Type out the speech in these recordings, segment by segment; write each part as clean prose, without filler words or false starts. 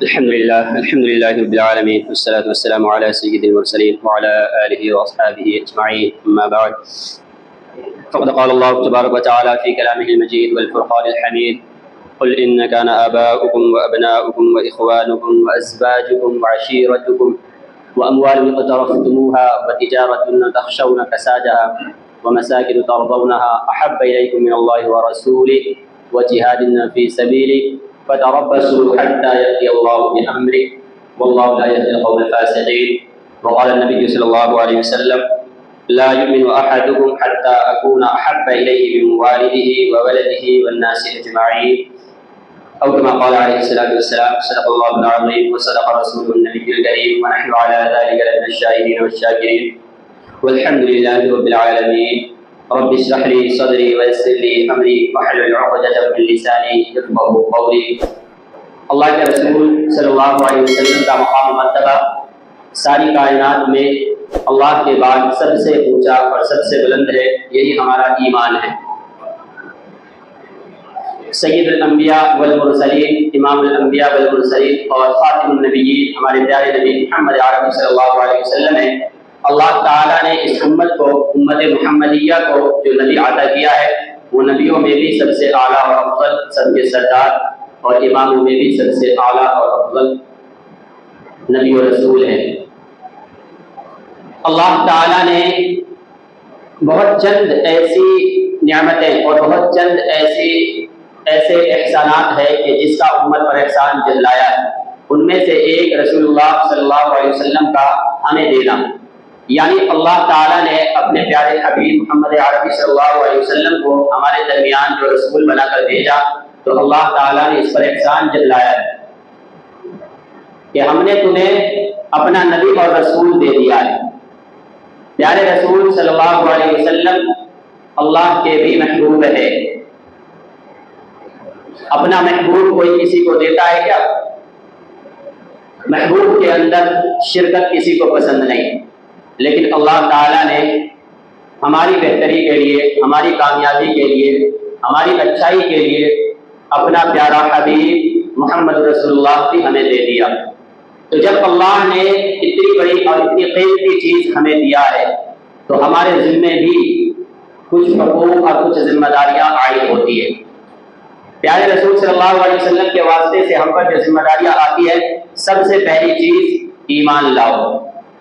الحمد لله رب العالمين والصلاة والسلام على سيد المرسلين وعلى آله وأصحابه أجمعين، أما بعد فقد قال الله تبارك وتعالى في كلامه المجيد والفرقان الحميد: قل إن كان آباؤكم وأبناؤكم وإخوانكم وأزواجكم وعشيرتكم وأموال اقترفتموها وتجارة تخشون كسادها ومساكن ترضونها أحب إليكم من الله ورسوله وجهاد في سبيله فتربصوا حتى يأتي الله بأمره والله لا يهدي القوم الفاسقين. وقال النبي صلى الله عليه وسلم: لا يؤمن أحدكم حتى أكون أحب إليه من والده وولده والناس أجمعين، أو كما قال عليه الصلاة والسلام. صدق الله العظيم وصدق رسوله النبي الكريم، ونحن على ذلك لمن الشاهدين والشاكرين، والحمد لله رب العالمين. رب اشرح لي صدري ويسر لي امری واحلل عقدة من لسانی یفقهوا قولی. اللہ کے رسول صلی اللہ علیہ وسلم کا مقام و مرتبہ ساری کائنات میں اللہ کے بعد سب سے اونچا اور سب سے بلند ہے، یہی ہمارا ایمان ہے. سید الانبیاء والمرسلین، امام الانبیاء والمرسلین اور خاتم النبیین ہمارے پیارے نبی محمد عربی صلی اللہ علیہ وسلم ہیں. اللہ تعالیٰ نے اس امت کو، امت محمدیہ کو جو نبی عطا کیا ہے، وہ نبیوں میں بھی سب سے اعلیٰ اور افضل، سب کے سردار، اور اماموں میں بھی سب سے اعلیٰ اور افضل نبی و رسول ہے. اللہ تعالیٰ نے بہت چند ایسی نعمتیں اور بہت چند ایسے احسانات ہیں کہ جس کا امت پر احسان جتلایا ہے. ان میں سے ایک رسول اللہ صلی اللہ علیہ وسلم کا ہمیں دینا، یعنی اللہ تعالیٰ نے اپنے پیارے حبیب محمد عربی صلی اللہ علیہ وسلم کو ہمارے درمیان جو رسول بنا کر بھیجا، تو اللہ تعالیٰ نے اس پر احسان جتلایا ہے کہ ہم نے تمہیں اپنا نبی اور رسول دے دیا ہے. پیارے رسول صلی اللہ علیہ وسلم اللہ کے بھی محبوب ہے. اپنا محبوب کوئی کسی کو دیتا ہے کیا؟ محبوب کے اندر شرکت کسی کو پسند نہیں، لیکن اللہ تعالیٰ نے ہماری بہتری کے لیے، ہماری کامیابی کے لیے، ہماری اچھائی کے لیے اپنا پیارا حبیب محمد رسول اللہ بھی ہمیں دے دیا. تو جب اللہ نے اتنی بڑی اور اتنی قیمتی چیز ہمیں دیا ہے، تو ہمارے ذمے بھی کچھ حقوق اور کچھ ذمہ داریاں عائد ہوتی ہے. پیارے رسول صلی اللہ علیہ وسلم کے واسطے سے ہم پر جو ذمہ داریاں آتی ہے، سب سے پہلی چیز ایمان لاؤ.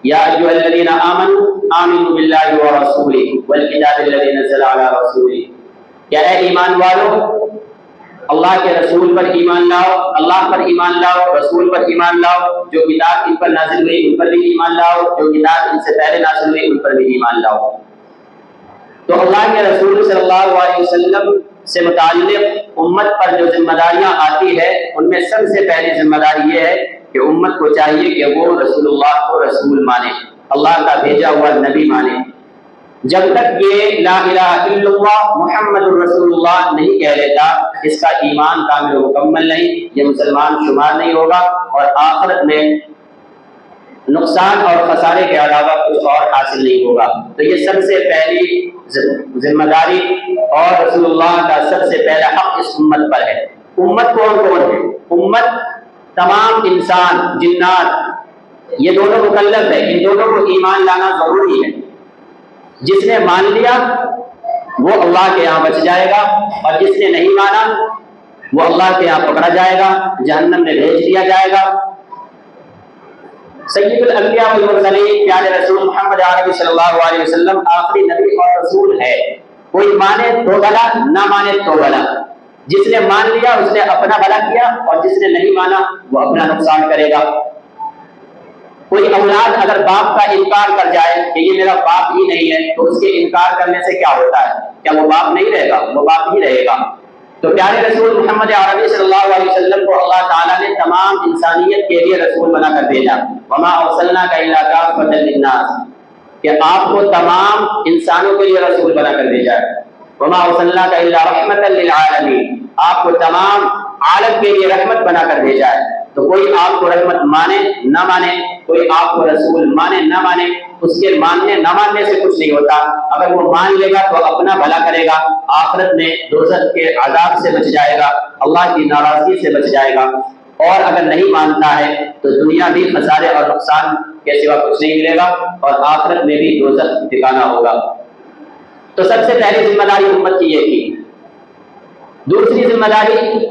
یا ایھا الذین آمنوا آمنوا باللہ ورسولہ والکتاب الذی نزل علی رسولہ. کیا اے ایمان والو، اللہ کے رسول پر ایمان لاؤ، اللہ پر ایمان لاؤ، رسول پر ایمان لاؤ. جو کتاب ان پر نازل ہوئی ان پر بھی ایمان لاؤ، جو کتاب ان سے پہلے نازل ہوئی ان پر بھی ایمان لاؤ. تو اللہ کے رسول صلی اللہ علیہ وسلم سے متعلق امت پر جو ذمہ داریاں آتی ہے، ان میں سب سے پہلی ذمہ داری یہ ہے کہ امت کو چاہیے کہ وہ رسول اللہ کو رسول مانے، اللہ کا بھیجا ہوا نبی مانے. جب تک یہ لا الہ الا اللہ محمد الرسول اللہ نہیں کہہ لیتا، اس کا ایمان کامل و مکمل نہیں، یہ مسلمان شمار نہیں ہوگا، اور آخرت میں نقصان اور خسارے کے علاوہ کچھ اور حاصل نہیں ہوگا. تو یہ سب سے پہلی ذمہ داری اور رسول اللہ کا سب سے پہلا حق اس امت پر ہے. امت کون کون ہے؟ امت تمام انسان، جنات، یہ دونوں مکلف ہے. ان دونوں کو ایمان لانا ضروری ہے. جس نے مان لیا وہ اللہ کے یہاں بچ جائے گا، اور جس نے نہیں مانا وہ اللہ کے یہاں پکڑا جائے گا، جہنم میں بھیج دیا جائے گا. سید الانبیاء والمرسلین پیارے رسول محمد عربی صلی اللہ علیہ وسلم آخری نبی اور رسول ہے. کوئی مانے تو بھلا، نہ مانے تو بھلا. جس نے مان لیا اس نے اپنا بھلا کیا، اور جس نے نہیں مانا وہ اپنا نقصان کرے گا. کوئی اولاد اگر باپ کا انکار کر جائے کہ یہ میرا باپ ہی نہیں ہے، تو اس کے انکار کرنے سے کیا ہوتا ہے؟ کیا وہ باپ نہیں رہے گا؟ وہ باپ ہی رہے گا. تو پیارے رسول محمد عربی صلی اللہ علیہ وسلم کو اللہ تعالیٰ نے تمام انسانیت کے لیے رسول بنا کر بھیجا. وما ارسلناک الا کافۃ للناس، کہ آپ کو تمام انسانوں کے لیے رسول بنا کر بھیجا ہے. وما ارسلناک الا رحمۃ للعالمین، آپ کو تمام عالم کے لیے رحمت بنا کر بھیجا ہے. تو کوئی آپ کو رحمت مانے نہ مانے، کوئی آپ کو رسول مانے نہ مانے، اس کے ماننے نہ ماننے سے کچھ نہیں ہوتا. اگر وہ مان لے گا تو اپنا بھلا کرے گا، آخرت میں دوزخ کے عذاب سے بچ جائے گا، اللہ کی ناراضگی سے بچ جائے گا. اور اگر نہیں مانتا ہے تو دنیا بھی خسارے اور نقصان کے سوا کچھ نہیں ملے گا اور آخرت میں بھی دوزخ ٹھکانا ہوگا۔ تو سب سے پہلی ذمہ داری امت کی یہ تھی۔ دوسری ذمہ داری،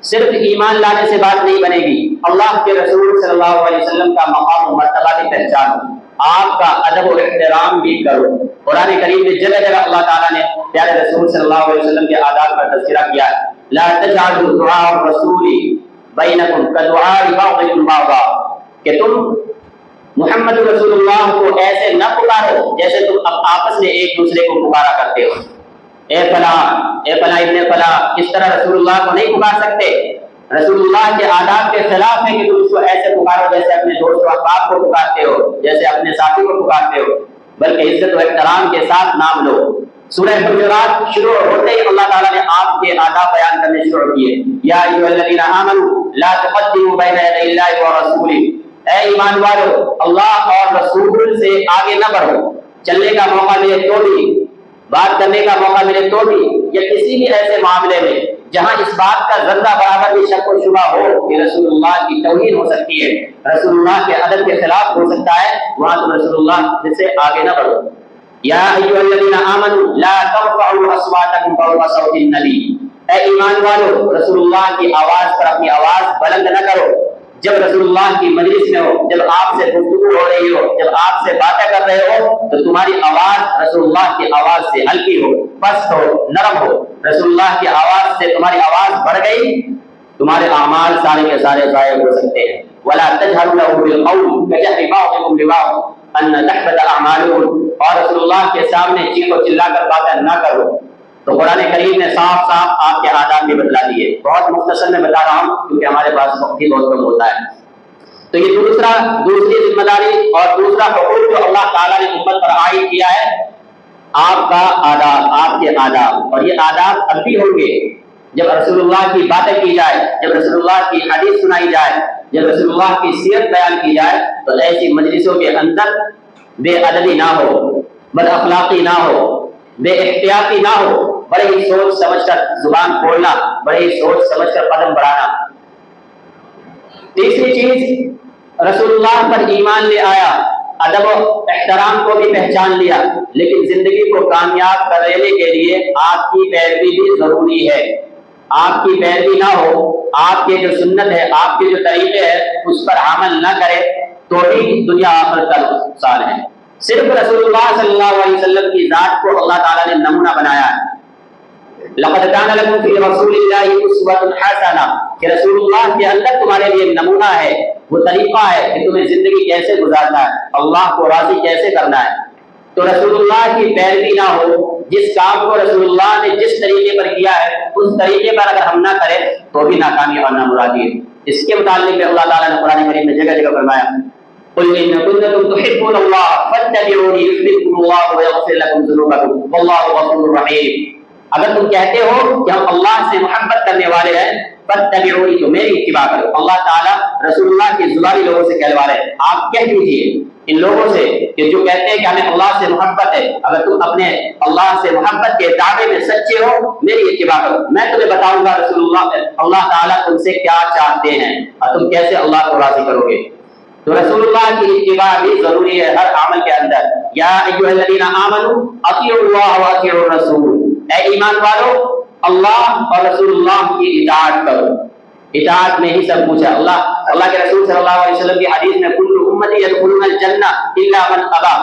صرف ایمان لانے سے بات نہیں بنے گی، اللہ کے رسول صلی اللہ علیہ وسلم کا مقام و مرتبہ بھی پہچانو، آپ کا ادب و احترام بھی کرو۔ قرآن کریم میں جگہ جگہ اللہ تعالیٰ نے پیارے رسول صلی اللہ علیہ وسلم کے آداب کا تذکرہ کیا ہے۔ لا تجعلوا دعاء الرسول بینکم کدعاء بعضکم بعضا، کہ تم محمد رسول اللہ کو ایسے نہ پکارو جیسے تم آپس میں ایک دوسرے کو پکارا کرتے ہو۔ اے فلاں ابن فلاں، اس طرح رسول اللہ کو نہیں پکار سکتے۔ رسول اللہ کے آداب کے خلاف ہے کہ تم اس کو ایسے پکارو جیسے اپنے دوست و احباب کو پکارتے ہو، جیسے اپنے ساتھی کو پکارتے ہو، بلکہ عزت و احترام کے ساتھ نام لو۔ سورہ حجرات شروع ہوتے ہی اللہ تعالیٰ نے آپ کے آداب بیان کرنے شروع کیے۔ یا ایھا الذین آمنوا لا تقدموا بین یدی اللہ ورسولہ، اے ایمان والو اللہ اور رسول سے آگے نہ بڑھو، چلنے کا موقع ملے تو بھی، بات کرنے کا موقع ملے تو بھی، یا کسی بھی ایسے معاملے میں جہاں اس بات کا ذرہ برابر بھی شک و شبہ ہو کہ رسول اللہ کی توہین ہو سکتی ہے، رسول اللہ کے ادب کے خلاف ہو سکتا ہے، وہاں تم رسول اللہ سے آگے نہ بڑھو۔ یا ایھا الذین آمنوا لا ترفعوا اصواتکم فوق صوت النبی، اے ایمان والو رسول اللہ کی آواز پر اپنی آواز بلند نہ کرو۔ جب رسول اللہ کی مجلس میں ہو، جب آپ سے گفتگو ہو رہی ہو، جب آپ سے باتیں کر رہے ہو تو تمہاری آواز رسول اللہ کی آواز سے ہلکی ہو، پست ہو، نرم ہو۔ رسول اللہ کی آواز سے تمہاری آواز بڑھ گئی، تمہارے اعمال سارے کے سارے ضائع ہو سکتے ہیں۔ ولا تجهروا له بالقول كجهر بعضكم لبعض ان تحبط اعمالكم، اور رسول اللہ کے سامنے چیخ و چلا کر باتیں نہ کرو۔ تو قرآن کریم نے صاف صاف آپ کے آداب بھی بتلا دیے۔ بہت مختصر میں بتا رہا ہوں کیونکہ ہمارے پاس وقت بھی بہت کم ہوتا ہے۔ تو یہ دوسری ذمہ داری اور دوسرا حقوق جو اللہ تعالیٰ نے امت پر عائد کیا ہے، آپ کا آداب، آپ کے آداب، اور یہ آداب اب بھی ہوں گے جب رسول اللہ کی باتیں کی جائے، جب رسول اللہ کی حدیث سنائی جائے، جب رسول اللہ کی سیرت بیان کی جائے، تو ایسی مجلسوں کے اندر بے ادبی نہ ہو، بد اخلاقی نہ ہو، بے احتیاطی نہ ہو، بڑے ہی سوچ سمجھ کر زبان کھولنا، بڑے ہی سوچ سمجھ کر قدم بڑھانا۔ تیسری چیز، رسول اللہ پر ایمان لے آیا، ادب و احترام کو بھی پہچان لیا، لیکن زندگی کو کامیاب کرنے کے لیے آپ کی پیروی بھی ضروری ہے۔ آپ کی پیروی نہ ہو، آپ کے جو سنت ہے، آپ کے جو طریقے ہیں اس پر عمل نہ کرے تو ہی دنیا آخرت کا نقصان ہے۔ صرف رسول اللہ صلی اللہ علیہ وسلم کی ذات کو اللہ تعالیٰ نے نمونہ بنایا ہے۔ لقد كان لكم في رسول الله اسوة حسنہ، کہ رسول اللہ کے اندر تمہارے لیے نمونہ ہے، وہ طریقہ ہے کہ تمہیں زندگی کیسے گزارنا ہے، اللہ کو راضی کیسے کرنا ہے۔ تو رسول اللہ کی پیروی نہ ہو، جس کام کو رسول اللہ نے جس طریقے پر کیا ہے اس طریقے پر اگر ہم نہ کریں تو بھی ناکامی اور نامرادی ہے۔ اس کے متعلق بھی اللہ تعالیٰ نے قرآن کریم میں جگہ جگہ فرمایا، قل ان کنتم تحبون اللہ فاتبعونی یحببکم اللہ ویغفر لکم ذنوبکم واللہ غفور رحیم۔ اگر تم کہتے ہو کہ ہم اللہ سے محبت کرنے والے ہیں، فاتبعونی، تو میری اتباع کرو۔ اللہ تعالیٰ رسول اللہ کی زبانی لوگوں سے کہلوا رہے ہیں، آپ کہہ دیجئے ان لوگوں سے کہ جو کہتے ہیں کہ ہمیں اللہ سے محبت ہے، اگر تم اپنے اللہ سے محبت کے دعوے میں سچے ہو میری اتباع کرو، میں تمہیں بتاؤں گا رسول اللہ تعالیٰ تم سے کیا چاہتے ہیں اور تم کیسے اللہ کو راضی کرو گے۔ تو رسول اللہ کی اتباع بھی ضروری ہے ہر عمل کے اندر۔ یا ایھا الذین آمنوا اطیعوا اللہ واطیعوا الرسول، اے ایمان والو اللہ اور رسول اللہ کی اطاعت کرو۔ اطاعت میں ہی سب کچھ ہے۔ اللہ کے رسول صلی اللہ علیہ وسلم کی حدیث میں کل امتی یدخلون الجنہ الا من ابا،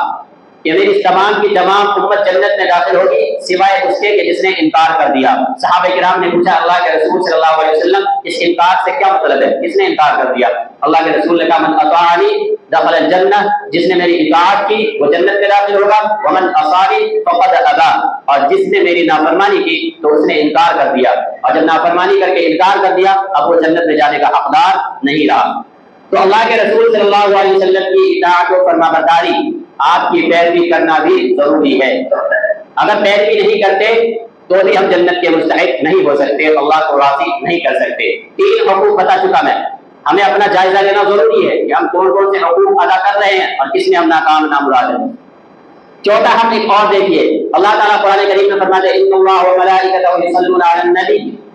کہ میری تمام کی تمام امت جنت میں داخل ہوگی سوائے اس کے کہ جس نے انکار کر دیا۔ صحابہ کرام نے پوچھا اللہ کے رسول صلی اللہ علیہ وسلم اس انکار سے کیا مطلب ہے، کس نے انکار کر دیا؟ اللہ کے رسول نے کہا من اطاعنی دخل الجنہ، جس نے میری اطاعت کی وہ جنت میں داخل ہوگا، ومن عصانی فقد ابا، اور جس نے میری نافرمانی کی تو اس نے انکار کر دیا، اور جب نافرمانی کر کے انکار کر دیا اب وہ جنت میں جانے کا حقدار نہیں رہا۔ تو اللہ کے رسول صلی اللہ علیہ وسلم کی اطاعت و فرمانبرداری، آپ کی پیروی کرنا بھی ضروری ہے۔ اگر پیروی نہیں کرتے تو بھی ہم جنت کے مستحق نہیں ہو سکتے، اللہ کو راضی نہیں کر سکتے۔ تین حقوق بتا چکا میں، ہمیں اپنا جائزہ لینا ضروری ہے کہ ہم کون کون سے حقوق ادا کر رہے ہیں اور کس میں ہم ناکام نامراد ہیں۔ چوتھا ہم ایک اور دیکھیے، اللہ تعالیٰ قرآن کریم میں فرماتے ہیں ان اللہ وملائکتہ یصلون علی النبی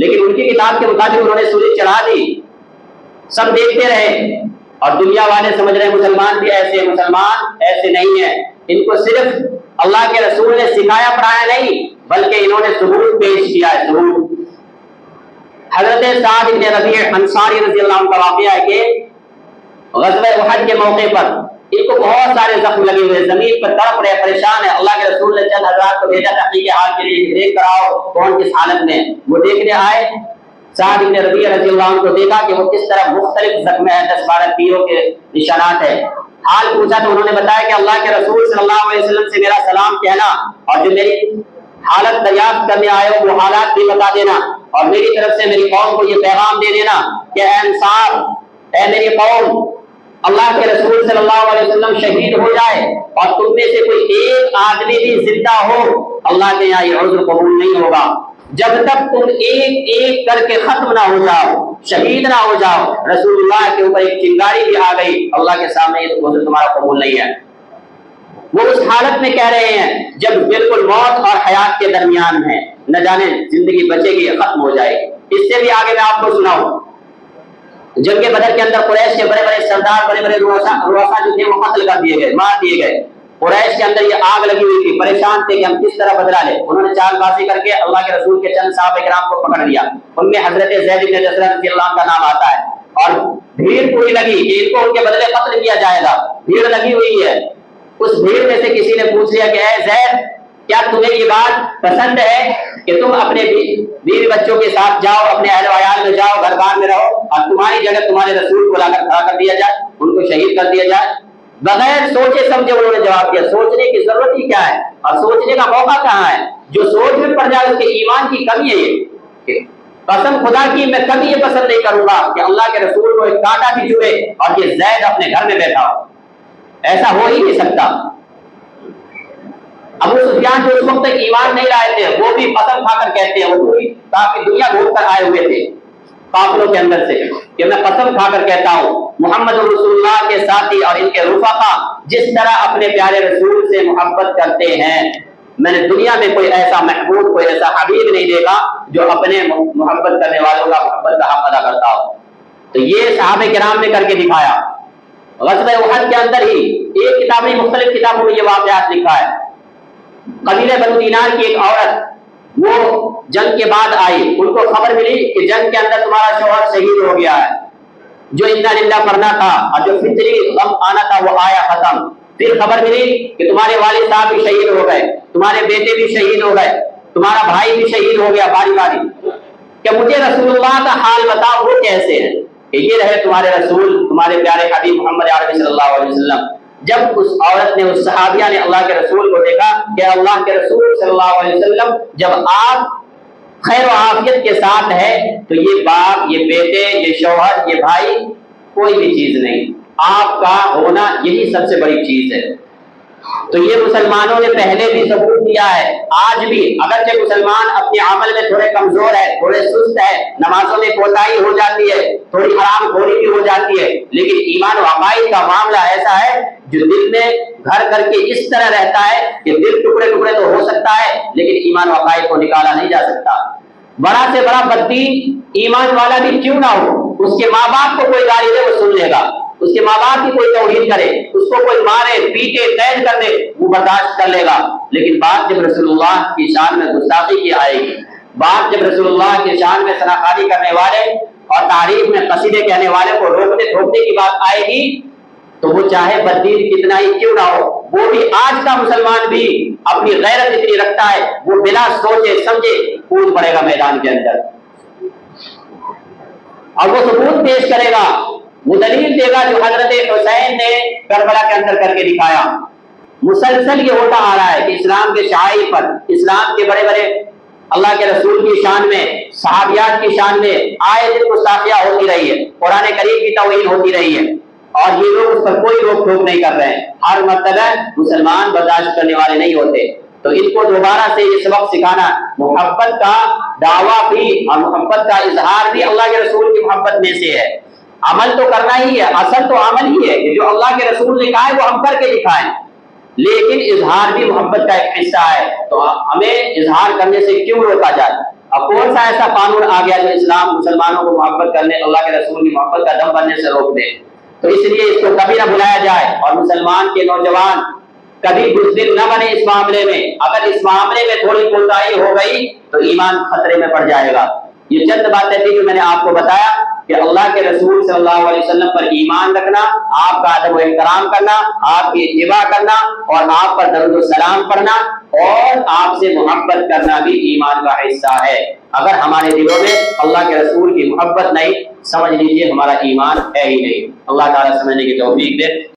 لیکن ان کی کتاب کے مطابق انہوں نے سورج چڑھا دی، سب دیکھتے رہے، اور دنیا والے سمجھ رہے مسلمان بھی ایسے، مسلمان ایسے نہیں ہیں، ان کو صرف اللہ کے رسول نے سکھایا پڑھایا نہیں بلکہ انہوں نے ثبوت پیش کیا ہے، ثبوت۔ حضرت سعد بن ربیع انصاری رضی اللہ عنہ کا واقعہ ہے کہ غزوہ احد کے موقع پر ان کو بہت سارے زخم لگے ہوئے، زمین پر تڑپ رہے، پریشان ہے۔ اللہ کے رسول نے چند حضرات کو بھیجا تحقیق حال کے لیے، دیکھ کر آؤ کون کس حالت میں۔ وہ دیکھنے آئے، سعد بن ربیع رضی اللہ عنہ کو دیکھا کہ وہ کس طرح مختلف زخم ہیں، 10-12 تیروں کے نشانات ہیں۔ حال پوچھا تو انہوں نے بتایا کہ اللہ کے رسول صلی اللہ علیہ وسلم سے میرا سلام کہنا، اور جو میری حالت دریافت کرنے آئے ہو وہ حالات بھی بتا دینا، اور میری طرف سے میری قوم کو یہ پیغام دے دینا کہ اے انصار، اے میری قوم، اللہ کے رسول صلی اللہ علیہ وسلم شہید ہو جائے اور تم میں سے کوئی ایک آدمی بھی زندہ ہو، اللہ کے یہاں یہ عذر قبول نہیں ہوگا جب تک تم ایک ایک کر کے ختم نہ ہو جاؤ، شہید نہ ہو جاؤ۔ رسول اللہ کے اوپر ایک چنگاری بھی آ گئی، اللہ کے سامنے یہ عذر تمہارا قبول نہیں ہے۔ وہ اس حالت میں کہہ رہے ہیں جب بالکل موت اور حیات کے درمیان ہے، نہ جانے زندگی بچے گی یا ختم ہو جائے گی۔ اس سے بھی آگے میں آپ کو سناؤں، جنگ بدر کے اندر قریش کے بڑے بڑے سردار، بڑے بڑے رؤسا جو تھے وہ قتل کر دیے گئے، مار دیے گئے۔ قریش کے اندر یہ آگ لگی ہوئی تھی، پریشان تھے کہ ہم کس طرح بدلا لیں۔ انہوں نے چال بازی کر کے اللہ کے رسول کے چند صحابہ کرام کو پکڑ لیا، ان میں حضرت زید بن جسرہ رضی اللہ عنہ کا نام آتا ہے، اور بھیڑ پوری لگی کہ ان کو ان کے بدلے قتل کیا جائے گا، بھیڑ لگی ہوئی ہے۔ اس بھیڑ میں سے کسی نے پوچھ لیا کہ اے زید، کیا تمہیں یہ بات پسند ہے کہ تم اپنے بیوی بچوں کے ساتھ جاؤ، اپنے اہل و عیال میں جاؤ، گھر بار میں رہو، اور تمہاری جگہ تمہارے رسول کو لا کر کھڑا کر دیا جائے، ان کو شہید کر دیا جائے؟ بغیر سوچے سمجھے انہوں نے جواب دیا۔ سوچنے کی ضرورت ہی کیا ہے، اور سوچنے کا موقع کہاں ہے؟ جو سوچ میں پڑ جائے اس کے ایمان کی کمی ہے یہ۔ قسم خدا کی میں کبھی یہ پسند نہیں کروں گا کہ اللہ کے رسول کو ایک کانٹا بھی چبھے اور یہ زید اپنے گھر میں بیٹھا ہو، ایسا ہو ہی نہیں سکتا۔ ابو سفیان جو اس وقت تک ایمان نہیں لائے تھے، وہ بھی قسم کھا کر کہتے ہیں، وہ پوری کافی دنیا گھوم کر آئے ہوئے تھے قافلوں کے اندر سے، کہ میں قسم کھا کر کہتا ہوں محمد رسول اللہ کے ساتھی اور ان کے رفقا جس طرح اپنے پیارے رسول سے محبت کرتے ہیں، میں نے دنیا میں کوئی ایسا محبوب، کوئی ایسا حبیب نہیں دیکھا جو اپنے محبت کرنے والوں کا محبت کا حق ادا کرتا ہو۔ تو یہ صحابہ کرام نے کر کے دکھایا۔ غزوہ احد کے اندر ہی ایک کتاب نہیں، مختلف کتابوں میں یہ واقعات لکھا ہے۔ قبیلہ بنو دینار کی ایک عورت وہ جنگ کے بعد آئی، ان کو خبر ملی کہ جنگ کے اندر تمہارا شوہر شہید ہو گیا ہے، جو انا للہ پڑھنا تھا اور جو فطری غم آنا تھا وہ آیا ختم۔ پھر خبر ملی کہ تمہارے والد صاحب بھی شہید ہو گئے، تمہارے بیٹے بھی شہید ہو گئے، تمہارا بھائی بھی شہید ہو گیا باری باری، کہ مجھے رسول اللہ کا حال بتاؤ وہ کیسے ہیں؟ کہ یہ رہے تمہارے رسول، تمہارے پیارے حبیب محمد عربی صلی اللہ علیہ وسلم۔ جب اس عورت نے، اس صحابیہ نے اللہ کے رسول کو دیکھا کہ اللہ کے رسول صلی اللہ علیہ وسلم جب آپ خیر و عافیت کے ساتھ ہے تو یہ باپ، یہ بیٹے، یہ شوہر، یہ بھائی کوئی بھی چیز نہیں، آپ کا ہونا یہی سب سے بڑی چیز ہے۔ تو یہ مسلمانوں نے پہلے بھی ثبوت دیا ہے، آج بھی اگرچہ مسلمان اپنے عمل میں تھوڑے کمزور ہے، تھوڑے سست ہے، نمازوں میں کوتاہی ہو جاتی ہے، تھوڑی حرام خوری بھی ہو جاتی ہے، لیکن ایمان و عقائد کا معاملہ ایسا ہے جو دل میں گھر کر کے اس طرح رہتا ہے کہ دل ٹکڑے ٹکڑے تو ہو سکتا ہے لیکن ایمان و عقائد کو نکالا نہیں جا سکتا۔ بڑا سے بڑا بددین ایمان والا بھی کیوں نہ ہو، اس کے ماں باپ کو کوئی گالی دے وہ سن لے گا، اس کے ماں باپ کی کوئی توہین کرے، اس کو کوئی مارے پیٹے قید کر دے وہ برداشت کر لے گا، لیکن بات جب رسول اللہ کی شان میں گستاخی کی آئے گی، بات جب رسول اللہ کی شان میں ثناخوانی کرنے والے اور تعریف میں قصیدے کہنے والے کو روکنے ٹھوکنے کی بات آئے گی تو وہ چاہے بددین کتنا ہی کیوں نہ ہو، وہ بھی آج کا مسلمان بھی اپنی غیرت اتنی رکھتا ہے، وہ بلا سوچے سمجھے کود پڑے گا میدان کے اندر، اور وہ ثبوت پیش کرے گا، وہ دلیل دے گا جو حضرت حسین نے کربلا کے اندر کر کے دکھایا۔ مسلسل یہ ہوتا آ رہا ہے کہ اسلام کے شاعر پر، اسلام کے بڑے بڑے اللہ کے رسول کی شان میں، صحابیات کی شان میں آئے دن گستاخیاں ہوتی رہی ہے، قرآن کریم کی توہین ہوتی رہی ہے، اور یہ لوگ اس پر کوئی روک ٹوک نہیں کر رہے ہیں۔ ہر مرتبہ مسلمان برداشت کرنے والے نہیں ہوتے، تو ان کو دوبارہ سے یہ سبق سکھانا، محبت کا دعویٰ بھی اور محبت کا اظہار بھی اللہ کے رسول کی محبت میں سے ہے۔ عمل تو کرنا ہی ہے، اصل تو عمل ہی ہے کہ جو اللہ کے رسول نے کہا ہے وہ ہم کر کے دکھائیں، لیکن اظہار بھی محبت کا ایک حصہ ہے، تو ہمیں اظہار کرنے سے کیوں روکا جائے؟ اب کون سا ایسا قانون آ گیا جو اسلام مسلمانوں کو محبت کرنے، اللہ کے رسول کی محبت کا دم بننے سے روک دے؟ تو اس لیے اس کو کبھی نہ بھلایا جائے، اور مسلمان کے نوجوان کبھی بزدل نہ بنے اس معاملے میں۔ اگر اس معاملے میں تھوڑی کوتاہی ہو گئی تو ایمان خطرے میں پڑ جائے گا۔ یہ چند باتیں تھیں جو میں نے آپ کو بتایا کہ اللہ کے رسول صلی اللہ علیہ وسلم پر ایمان رکھنا، آپ کا ادب و احترام کرنا، آپ کی اتباع کرنا، اور آپ پر درود و سلام پڑھنا، اور آپ سے محبت کرنا بھی ایمان کا حصہ ہے۔ اگر ہمارے دلوں میں اللہ کے رسول کی محبت نہیں، سمجھ لیجئے ہمارا ایمان ہے ہی نہیں۔ اللہ تعالیٰ سمجھنے کی توفیق دے۔